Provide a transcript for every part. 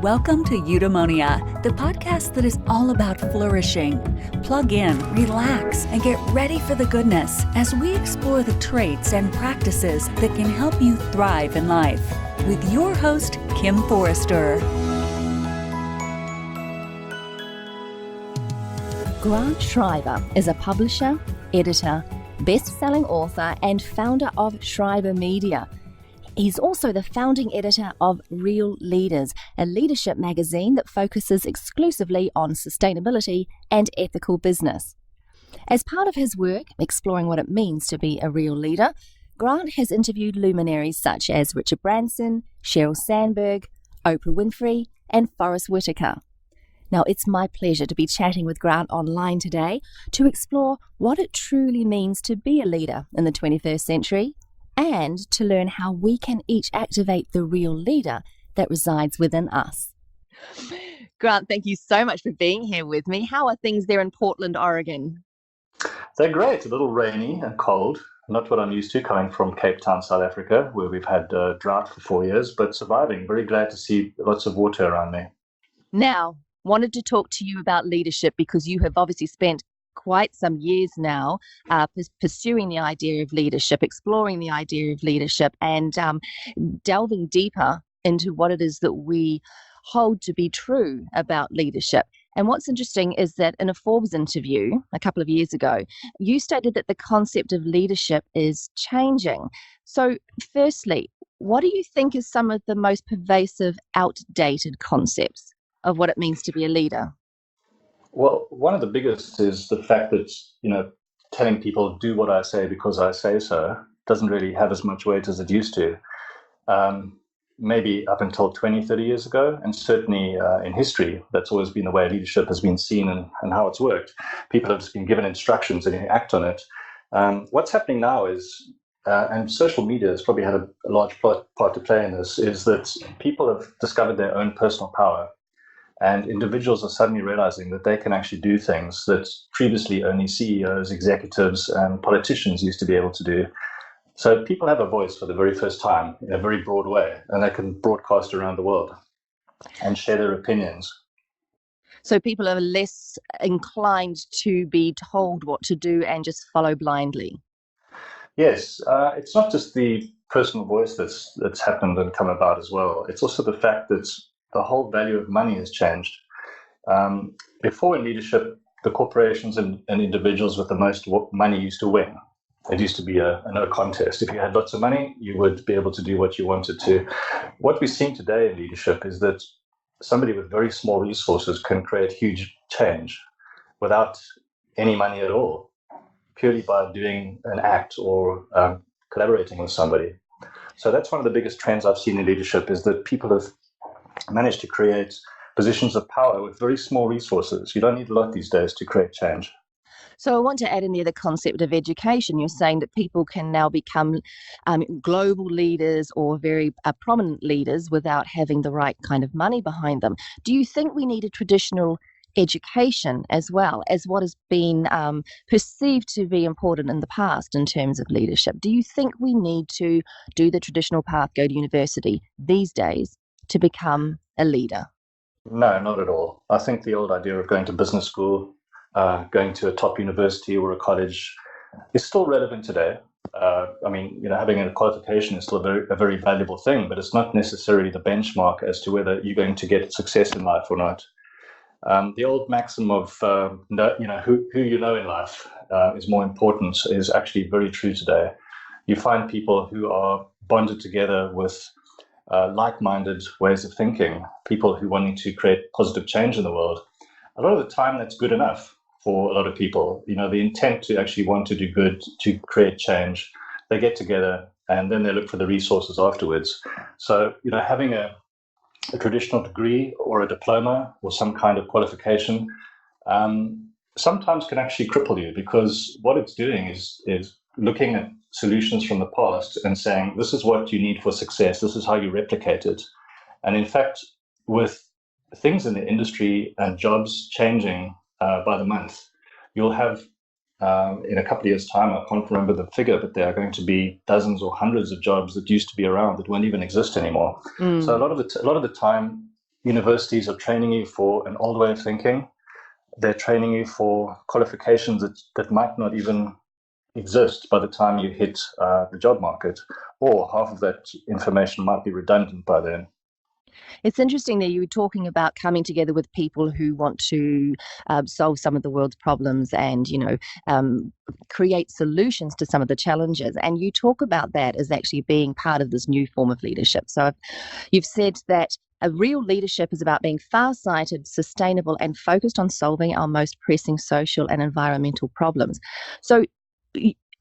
Welcome to Eudaemonia, the podcast that is all about flourishing. Plug in, relax, and get ready for the goodness as we explore the traits and practices that can help you thrive in life. With your host, Kim Forrester. Grant Schreiber is a publisher, editor, best-selling author, and founder of Schreiber Media. He's also the founding editor of Real Leaders, a leadership magazine that focuses exclusively on sustainability and ethical business. As part of his work exploring what it means to be a real leader, Grant has interviewed luminaries such as Richard Branson, Sheryl Sandberg, Oprah Winfrey, and Forrest Whitaker. Now, it's my pleasure to be chatting with Grant online today to explore what it truly means to be a leader in the 21st century and to learn how we can each activate the real leader that resides within us. Grant, thank you so much for being here with me. How are things there in Portland, Oregon? They're great. A little rainy and cold. Not what I'm used to coming from Cape Town, South Africa, where we've had drought for 4 years, but surviving. Very glad to see lots of water around me. Now, wanted to talk to you about leadership because you have obviously spent quite some years now pursuing the idea of leadership, exploring the idea of leadership, and delving deeper into what it is that we hold to be true about leadership. And what's interesting is that in a Forbes interview a couple of years ago, you stated that the concept of leadership is changing. So firstly, what do you think is some of the most pervasive, outdated concepts of what it means to be a leader? Well, one of the biggest is the fact that, telling people do what I say because I say so doesn't really have as much weight as it used to. Maybe up until 20, 30 years ago, and certainly in history, that's always been the way leadership has been seen and how it's worked. People have just been given instructions and you act on it. What's happening now is, and social media has probably had a large part to play in this, is that people have discovered their own personal power. And individuals are suddenly realizing that they can actually do things that previously only CEOs, executives, and politicians used to be able to do. So people have a voice for the very first time in a very broad way, and they can broadcast around the world and share their opinions. So people are less inclined to be told what to do and just follow blindly. Yes, it's not just the personal voice that's happened and come about as well. It's also the fact that the whole value of money has changed. Before in leadership, the corporations and individuals with the most money used to win. It used to be a no contest. If you had lots of money, you would be able to do what you wanted to. What we're seeing today in leadership is that somebody with very small resources can create huge change without any money at all, purely by doing an act or collaborating with somebody. So that's one of the biggest trends I've seen in leadership, is that people have managed to create positions of power with very small resources. You don't need a lot these days to create change. So I want to add in there the concept of education. You're saying that people can now become global leaders or very prominent leaders without having the right kind of money behind them. Do you think we need a traditional education as well as what has been perceived to be important in the past in terms of leadership? Do you think we need to do the traditional path, go to university these days to become a leader? No, not at all. I think the old idea of going to business school, going to a top university or a college is still relevant today. Having a qualification is still a very valuable thing, but it's not necessarily the benchmark as to whether you're going to get success in life or not. The old maxim of who you know in life is more important is actually very true today. You find people who are bonded together with like-minded ways of thinking, people who wanting to create positive change in the world. A lot of the time, that's good enough for a lot of people. The intent to actually want to do good, to create change, they get together and then they look for the resources afterwards. So, having a traditional degree or a diploma or some kind of qualification sometimes can actually cripple you, because what it's doing is looking at solutions from the past and saying, this is what you need for success, this is how you replicate it. And in fact, with things in the industry and jobs changing by the month, you'll have in a couple of years' time, I can't remember the figure, but there are going to be dozens or hundreds of jobs that used to be around that won't even exist anymore. So a lot of the time, universities are training you for an old way of thinking. They're training you for qualifications that might not even exist by the time you hit the job market, or half of that information might be redundant by then. It's interesting that you were talking about coming together with people who want to solve some of the world's problems and, create solutions to some of the challenges. And you talk about that as actually being part of this new form of leadership. So you've said that a real leadership is about being far-sighted, sustainable, and focused on solving our most pressing social and environmental problems. So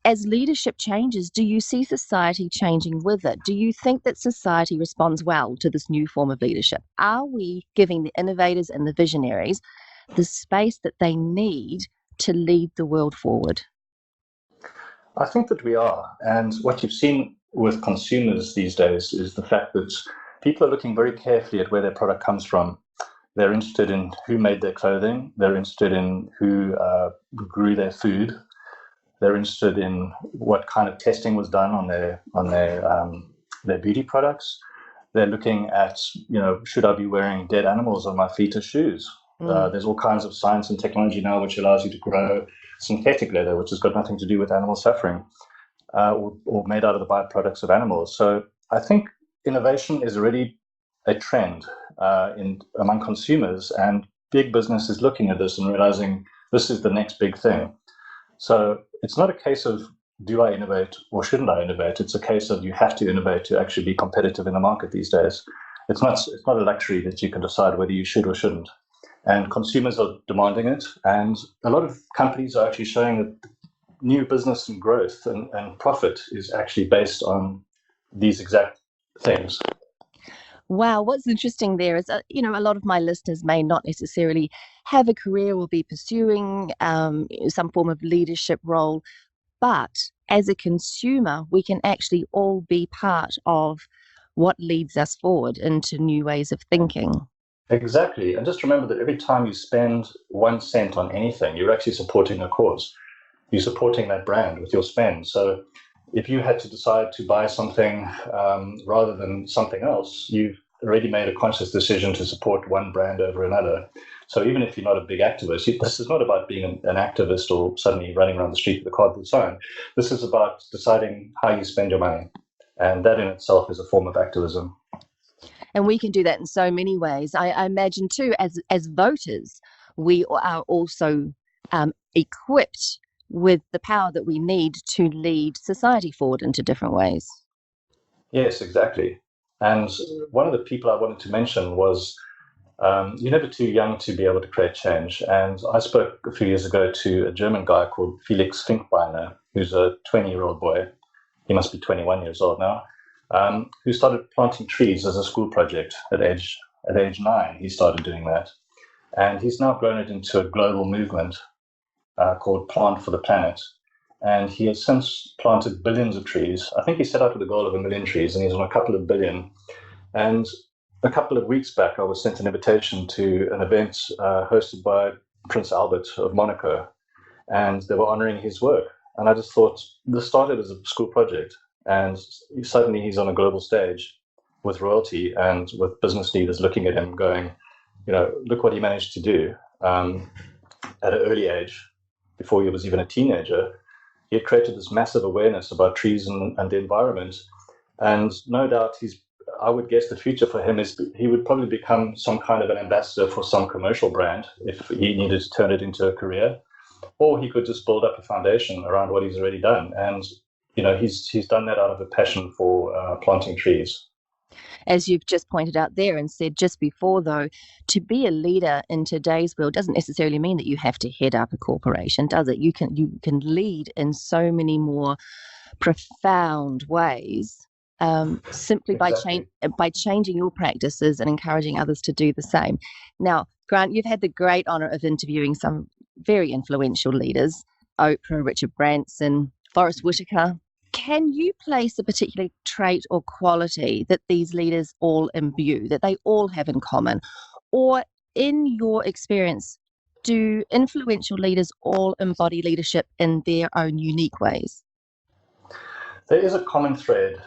as leadership changes, do you see society changing with it? Do you think that society responds well to this new form of leadership? Are we giving the innovators and the visionaries the space that they need to lead the world forward? I think that we are. And what you've seen with consumers these days is the fact that people are looking very carefully at where their product comes from. They're interested in who made their clothing. They're interested in who grew their food. They're interested in what kind of testing was done on their beauty products. They're looking at, should I be wearing dead animals on my feet as shoes? There's all kinds of science and technology now which allows you to grow synthetic leather, which has got nothing to do with animal suffering, or made out of the byproducts of animals. So I think innovation is already a trend among consumers, and big business is looking at this and realizing this is the next big thing. So it's not a case of do I innovate or shouldn't I innovate? It's a case of you have to innovate to actually be competitive in the market these days. It's not a luxury that you can decide whether you should or shouldn't. And consumers are demanding it. And a lot of companies are actually showing that new business and growth and profit is actually based on these exact things. Wow, what's interesting there is, a lot of my listeners may not necessarily have a career or be pursuing some form of leadership role, but as a consumer, we can actually all be part of what leads us forward into new ways of thinking. Exactly. And just remember that every time you spend 1 cent on anything, you're actually supporting a cause. You're supporting that brand with your spend. So if you had to decide to buy something rather than something else, you've already made a conscious decision to support one brand over another. So even if you're not a big activist, this is not about being an activist or suddenly running around the street with a cardboard sign. This is about deciding how you spend your money. And that in itself is a form of activism. And we can do that in so many ways. I imagine too, as voters, we are also equipped with the power that we need to lead society forward into different ways. Yes, exactly. And one of the people I wanted to mention was you're never too young to be able to create change. And I spoke a few years ago to a German guy called Felix Fink, who's a 20-year-old boy. He must be 21 years old now, who started planting trees as a school project at age 9. He started doing that. And he's now grown it into a global movement called Plant for the Planet. And he has since planted billions of trees. I think he set out with a goal of 1 million trees, and he's on a couple of billion. And a couple of weeks back, I was sent an invitation to an event hosted by Prince Albert of Monaco, and they were honoring his work. And I just thought, this started as a school project, and suddenly he's on a global stage with royalty and with business leaders looking at him going, look what he managed to do at an early age, before he was even a teenager. He had created this massive awareness about trees and the environment. And no doubt I would guess the future for him is he would probably become some kind of an ambassador for some commercial brand if he needed to turn it into a career, or he could just build up a foundation around what he's already done. And, he's done that out of a passion for planting trees. As you've just pointed out there and said just before, though, to be a leader in today's world doesn't necessarily mean that you have to head up a corporation, does it? You can lead in so many more profound ways, simply Exactly. by changing your practices and encouraging others to do the same. Now, Grant, you've had the great honour of interviewing some very influential leaders: Oprah, Richard Branson, Forrest Whitaker. Can you place a particular trait or quality that these leaders all imbue, that they all have in common? Or in your experience, do influential leaders all embody leadership in their own unique ways? There is a common thread.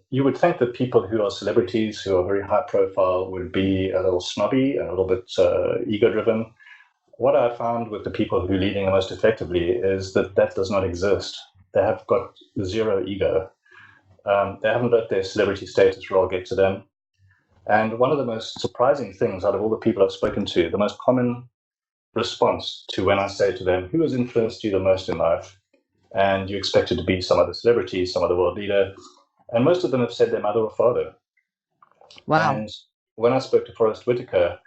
You would think that people who are celebrities, who are very high profile, would be a little snobby and a little bit ego driven. What I found with the people who are leading the most effectively is that that does not exist. They have got zero ego. They haven't let their celebrity status role get to them. And one of the most surprising things out of all the people I've spoken to, the most common response to when I say to them, who has influenced you the most in life? And you expect it to be some other celebrity, some other world leader. And most of them have said their mother or father. Wow. And when I spoke to Forrest Whitaker,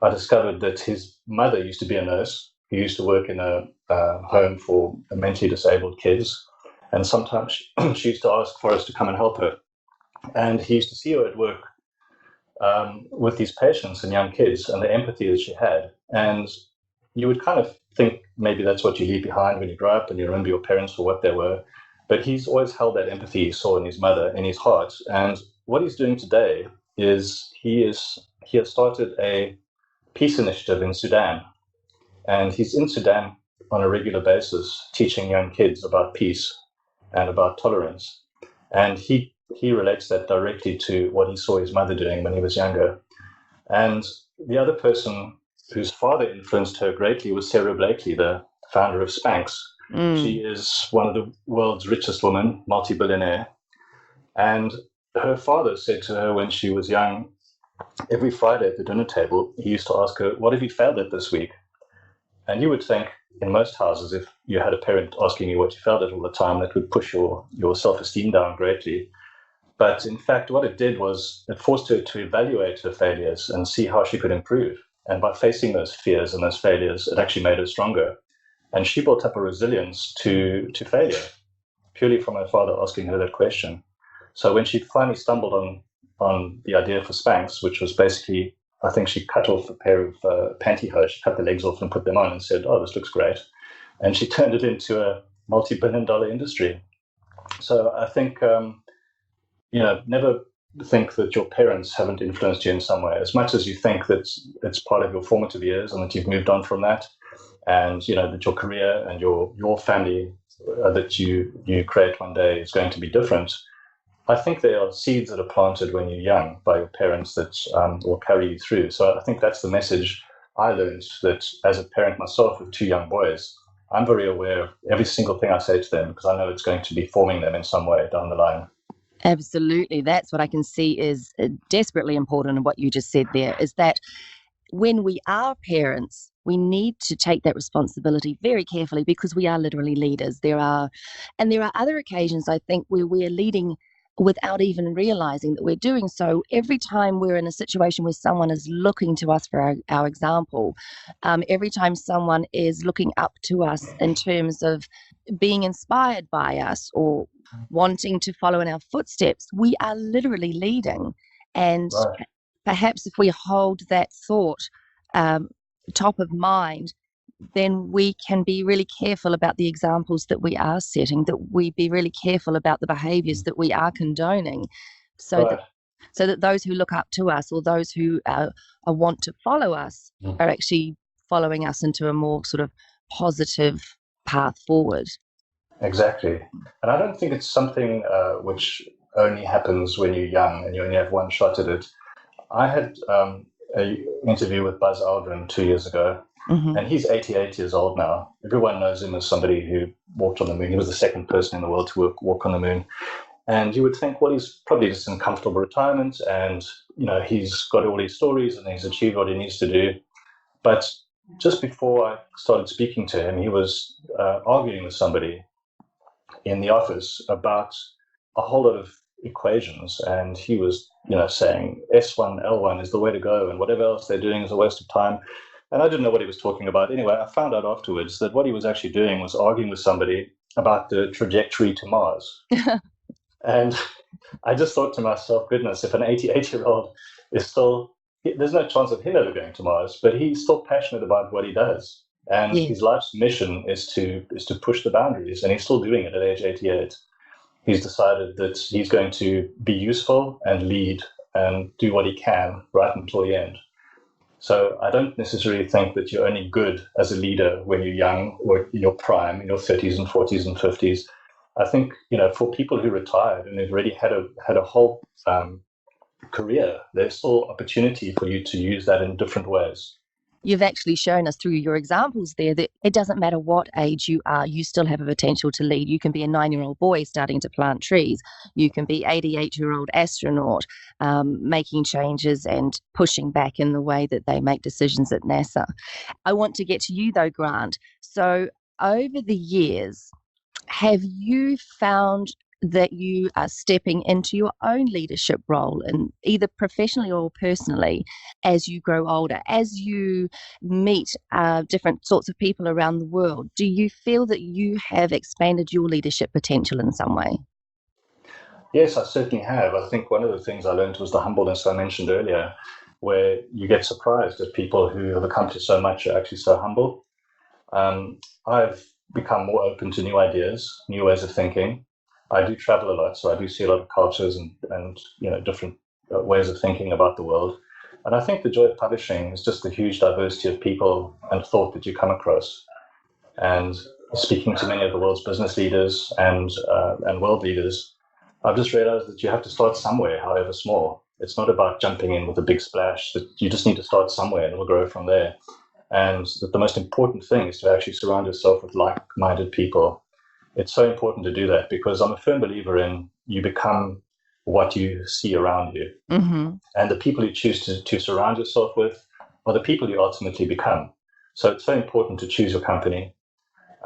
I discovered that his mother used to be a nurse who used to work in a home for mentally disabled kids. And sometimes she used to ask Forrest to come and help her. And he used to see her at work with these patients and young kids and the empathy that she had. And you would kind of think maybe that's what you leave behind when you grow up and you remember your parents for what they were. But he's always held that empathy he saw in his mother in his heart. And what he's doing today is he has started a peace initiative in Sudan. And he's in Sudan on a regular basis teaching young kids about peace and about tolerance. And he relates that directly to what he saw his mother doing when he was younger. And the other person whose father influenced her greatly was Sarah Blakely, the founder of Spanx. She is one of the world's richest women, multi-billionaire. And her father said to her when she was young, every Friday at the dinner table, he used to ask her, what have you failed at this week? And you would think in most houses, if you had a parent asking you what you failed at all the time, that would push your self-esteem down greatly. But in fact, what it did was it forced her to evaluate her failures and see how she could improve. And by facing those fears and those failures, it actually made her stronger. And she built up a resilience to failure, purely from her father asking her that question. So when she finally stumbled on the idea for Spanx, which was basically, I think she cut off a pair of pantyhose, she cut the legs off and put them on and said, oh, this looks great. And she turned it into a multi-billion-dollar industry. So I think, never think that your parents haven't influenced you in some way, as much as you think that it's part of your formative years and that you've moved on from that, and that your career and your family that you create one day is going to be different. I think there are seeds that are planted when you're young by your parents that will carry you through. So I think that's the message I learned, that as a parent myself with two young boys, I'm very aware of every single thing I say to them because I know it's going to be forming them in some way down the line. Absolutely. That's what I can see is desperately important in what you just said there, is that when we are parents, we need to take that responsibility very carefully because we are literally leaders. There are other occasions, I think, where we are leading without even realizing that we're doing so. Every time we're in a situation where someone is looking to us for our example, every time someone is looking up to us in terms of being inspired by us or wanting to follow in our footsteps, we are literally leading. And Right. perhaps if we hold that thought top of mind, then we can be really careful about the examples that we are setting, that we be really careful about the behaviors that we are condoning, so Right. that those who look up to us or those who want to follow us are actually following us into a more sort of positive path forward. Exactly. And I don't think it's something which only happens when you're young and you only have one shot at it. I had an interview with Buzz Aldrin 2 years ago, and he's 88 years old now. Everyone knows him as somebody who walked on the moon. He was the second person in the world to walk on the moon. And you would think, well, he's probably just in comfortable retirement and, he's got all these stories and he's achieved what he needs to do. But just before I started speaking to him, he was arguing with somebody in the office about a whole lot of equations. And he was, saying S1, L1 is the way to go and whatever else they're doing is a waste of time. And I didn't know what he was talking about. Anyway, I found out afterwards that what he was actually doing was arguing with somebody about the trajectory to Mars. And I just thought to myself, goodness, if an 88-year-old is still, there's no chance of him ever going to Mars, but he's still passionate about what he does. And his life's mission is to push the boundaries, and he's still doing it at age 88. He's decided that he's going to be useful and lead and do what he can right until the end. So I don't necessarily think that you're only good as a leader when you're young or in your prime, in your 30s and 40s and 50s. I think, for people who retired and have already had a whole career, there's still opportunity for you to use that in different ways. You've actually shown us through your examples there that it doesn't matter what age you are, you still have a potential to lead. You can be a 9-year-old boy starting to plant trees. You can be 88-year-old astronaut making changes and pushing back in the way that they make decisions at NASA. I want to get to you though, Grant. So over the years, have you found that you are stepping into your own leadership role, in either professionally or personally, as you grow older, as you meet different sorts of people around the world? Do you feel that you have expanded your leadership potential in some way? Yes, I certainly have. I think one of the things I learned was the humbleness I mentioned earlier, where you get surprised at people who have accomplished so much are actually so humble. I've become more open to new ideas, new ways of thinking. I do travel a lot, so I do see a lot of cultures and different ways of thinking about the world. And I think the joy of publishing is just the huge diversity of people and thought that you come across. And speaking to many of the world's business leaders and world leaders, I've just realized that you have to start somewhere, however small. It's not about jumping in with a big splash. That you just need to start somewhere, and it'll grow from there. And that the most important thing is to actually surround yourself with like-minded people. It's so important to do that because I'm a firm believer in you become what you see around you. Mm-hmm. And the people you choose to surround yourself with are the people you ultimately become. So it's so important to choose your company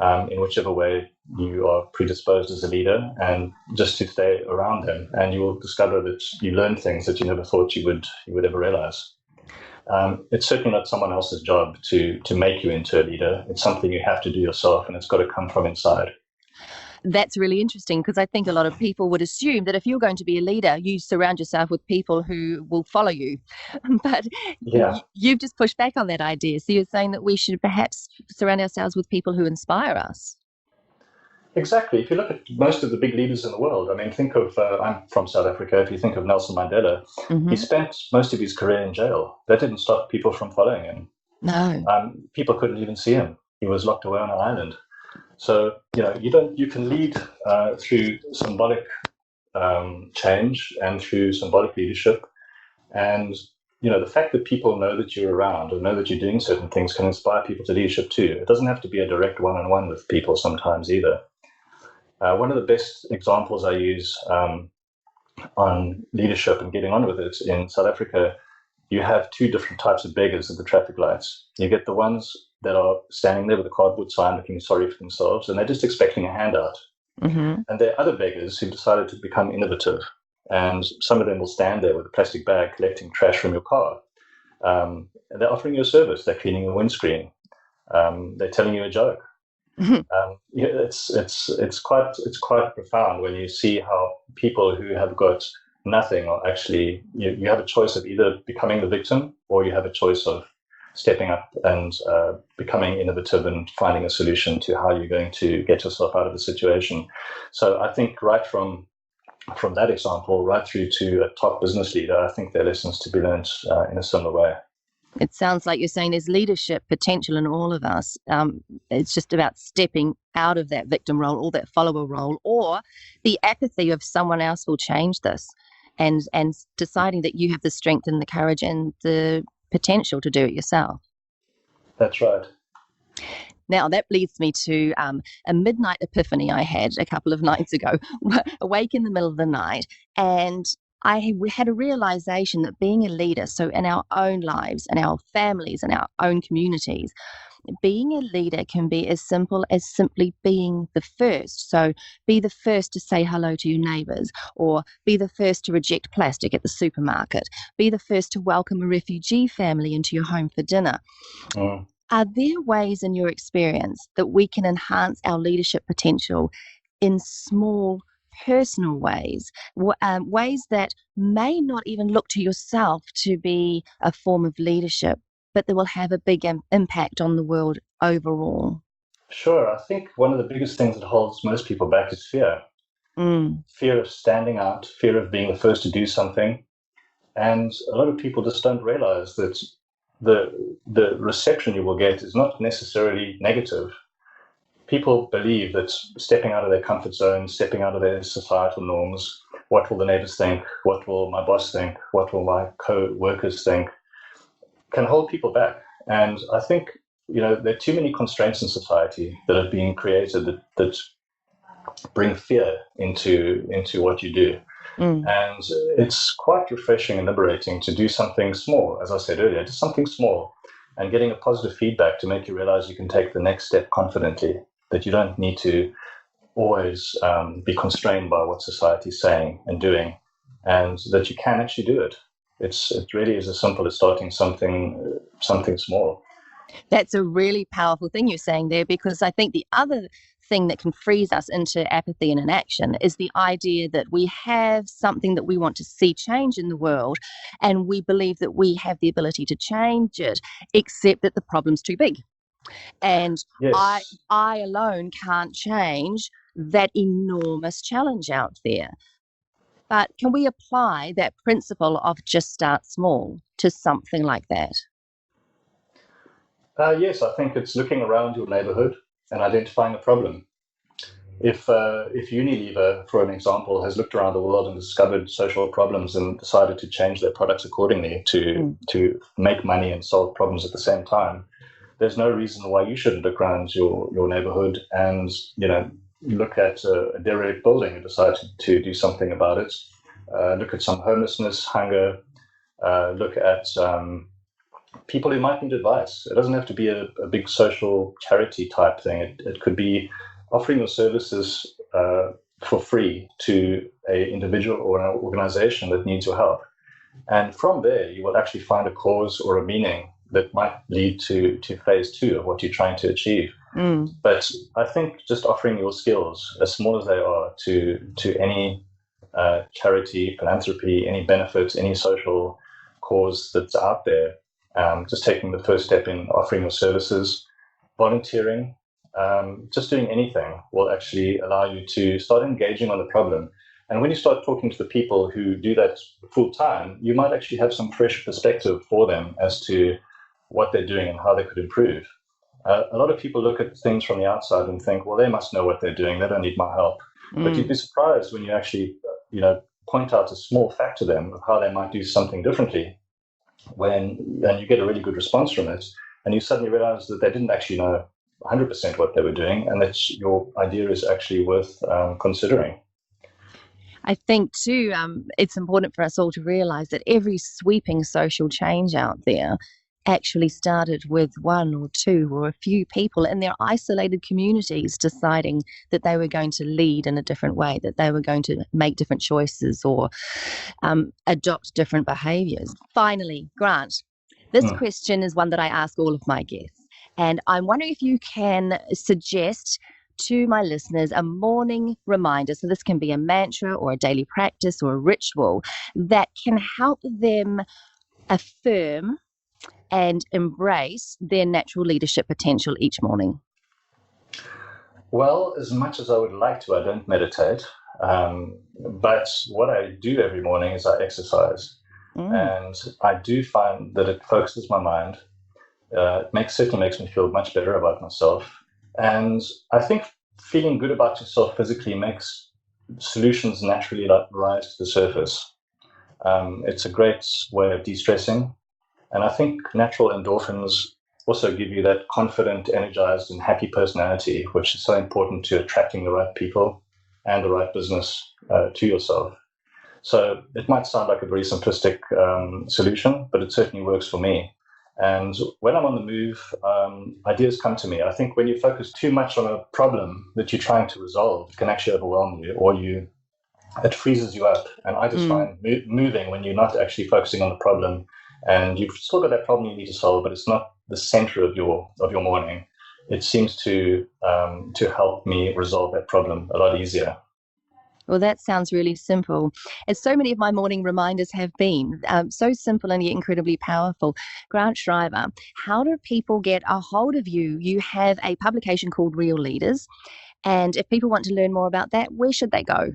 in whichever way you are predisposed as a leader, and just to stay around them. And you will discover that you learn things that you never thought you would ever realize. It's certainly not someone else's job to make you into a leader. It's something you have to do yourself, and it's got to come from inside. That's really interesting because I think a lot of people would assume that if you're going to be a leader, you surround yourself with people who will follow you. But Yeah, you've just pushed back on that idea. So you're saying that we should perhaps surround ourselves with people who inspire us. exactly. If you look at most of the big leaders in the world, I mean, think of, I'm from South Africa. If you think of Nelson Mandela, he spent most of his career in jail. That didn't stop people from following him. No. People couldn't even see him. He was locked away on an island. So, you can lead through symbolic change and through symbolic leadership. And, the fact that people know that you're around or know that you're doing certain things can inspire people to leadership too. It doesn't have to be a direct one-on-one with people sometimes either. One of the best examples I use on leadership and getting on with it in South Africa, you have two different types of beggars at the traffic lights. You get the ones that are standing there with a cardboard sign looking sorry for themselves, and they're just expecting a handout. Mm-hmm. And there are other beggars who've decided to become innovative. And some of them will stand there with a plastic bag collecting trash from your car. And they're offering you a service. They're cleaning your windscreen. They're telling you a joke. It's quite profound when you see how people who have got nothing are actually, you have a choice of either becoming the victim or you have a choice of stepping up and becoming innovative and finding a solution to how you're going to get yourself out of the situation. So I think right from that example right through to a top business leader, I think there are lessons to be learned in a similar way. It sounds like you're saying there's leadership potential in all of us. It's just about stepping out of that victim role or that follower role, or the apathy of someone else will change this, and deciding that you have the strength and the courage and the potential to do it yourself. That's right. Now, that leads me to a midnight epiphany I had a couple of nights ago, awake in the middle of the night, and we had a realization that being a leader, so in our own lives and our families and our own communities, being a leader can be as simple as simply being the first. So be the first to say hello to your neighbours, or be the first to reject plastic at the supermarket, be the first to welcome a refugee family into your home for dinner. Are there ways in your experience that we can enhance our leadership potential in small personal ways, ways that may not even look to yourself to be a form of leadership, but that will have a big impact on the world overall? Sure. I think one of the biggest things that holds most people back is fear. Fear of standing out, fear of being the first to do something. And a lot of people just don't realize that the reception you will get is not necessarily negative. people believe that stepping out of their comfort zone, stepping out of their societal norms, what will the neighbors think, what will my boss think, what will my co-workers think, can hold people back. And I think, there are too many constraints in society that are being created that bring fear into what you do. And it's quite refreshing and liberating to do something small, as I said earlier, just something small, and getting a positive feedback to make you realize you can take the next step confidently, that you don't need to always be constrained by what society is saying and doing, and that you can actually do it. It really is as simple as starting something small. That's a really powerful thing you're saying there, because I think the other thing that can freeze us into apathy and inaction is the idea that we have something that we want to see change in the world, and we believe that we have the ability to change it, except that the problem's too big. And Yes. I alone can't change that enormous challenge out there. But can we apply that principle of just start small to something like that? Yes, I think it's looking around your neighborhood and identifying a problem. If Unilever, for an example, has looked around the world and discovered social problems and decided to change their products accordingly to make money and solve problems at the same time, there's no reason why you shouldn't look around your neighborhood and look at a derelict building and decide to do something about it. Look at some homelessness, hunger. Look at people who might need advice. It doesn't have to be a big social charity type thing. It could be offering your services for free to an individual or an organization that needs your help. And from there, you will actually find a cause or a meaning that might lead to phase 2 of what you're trying to achieve. But I think just offering your skills, as small as they are, to any charity, philanthropy, any benefit, any social cause that's out there, just taking the first step in offering your services, volunteering, just doing anything will actually allow you to start engaging on the problem. And when you start talking to the people who do that full time, you might actually have some fresh perspective for them as to what they're doing and how they could improve. A lot of people look at things from the outside and think, well, they must know what they're doing. They don't need my help. But you'd be surprised when you actually, point out a small fact to them of how they might do something differently. And you get a really good response from it, and you suddenly realize that they didn't actually know 100% what they were doing, and that your idea is actually worth considering. I think too, it's important for us all to realize that every sweeping social change out there actually started with one or two or a few people in their isolated communities deciding that they were going to lead in a different way, that they were going to make different choices or adopt different behaviors. Finally, Grant, this question is one that I ask all of my guests, and I'm wondering if you can suggest to my listeners a morning reminder. So this can be a mantra or a daily practice or a ritual that can help them affirm and embrace their natural leadership potential each morning. Well, as much as I would like to, I don't meditate. But what I do every morning is I exercise. And I do find that it focuses my mind. It certainly makes me feel much better about myself. And I think feeling good about yourself physically makes solutions naturally rise to the surface. It's a great way of de-stressing. And I think natural endorphins also give you that confident, energized, and happy personality, which is so important to attracting the right people and the right business to yourself. So it might sound like a very simplistic solution, but it certainly works for me. And when I'm on the move, ideas come to me. I think when you focus too much on a problem that you're trying to resolve, it can actually overwhelm you, or it freezes you up. And I just find moving when you're not actually focusing on the problem, and you've still got that problem you need to solve, but it's not the center of your morning. It seems to help me resolve that problem a lot easier. Well, that sounds really simple. As so many of my morning reminders have been, so simple and yet incredibly powerful. Grant Schreiber, how do people get a hold of you? You have a publication called Real Leaders. And if people want to learn more about that, where should they go?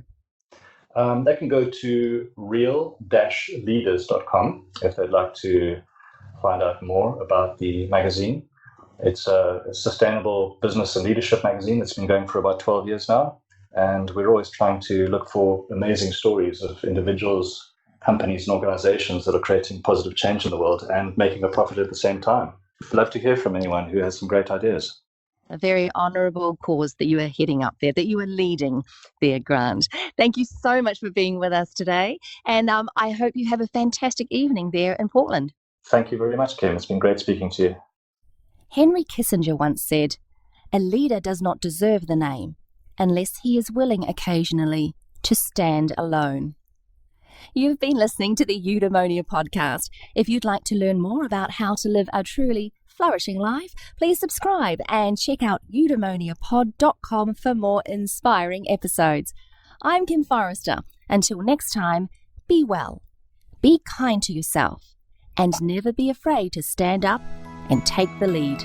They can go to real-leaders.com if they'd like to find out more about the magazine. It's a sustainable business and leadership magazine that's been going for about 12 years now. And we're always trying to look for amazing stories of individuals, companies, and organizations that are creating positive change in the world and making a profit at the same time. I'd love to hear from anyone who has some great ideas. A very honourable cause that you are heading up there, that you are leading there, Grant. Thank you so much for being with us today. And I hope you have a fantastic evening there in Portland. Thank you very much, Kim. It's been great speaking to you. Henry Kissinger once said, "A leader does not deserve the name unless he is willing occasionally to stand alone." You've been listening to the Eudaemonia podcast. If you'd like to learn more about how to live a truly flourishing life, please subscribe and check out eudaemoniapod.com for more inspiring episodes. I'm Kim Forrester. Until next time, be well, be kind to yourself, and never be afraid to stand up and take the lead.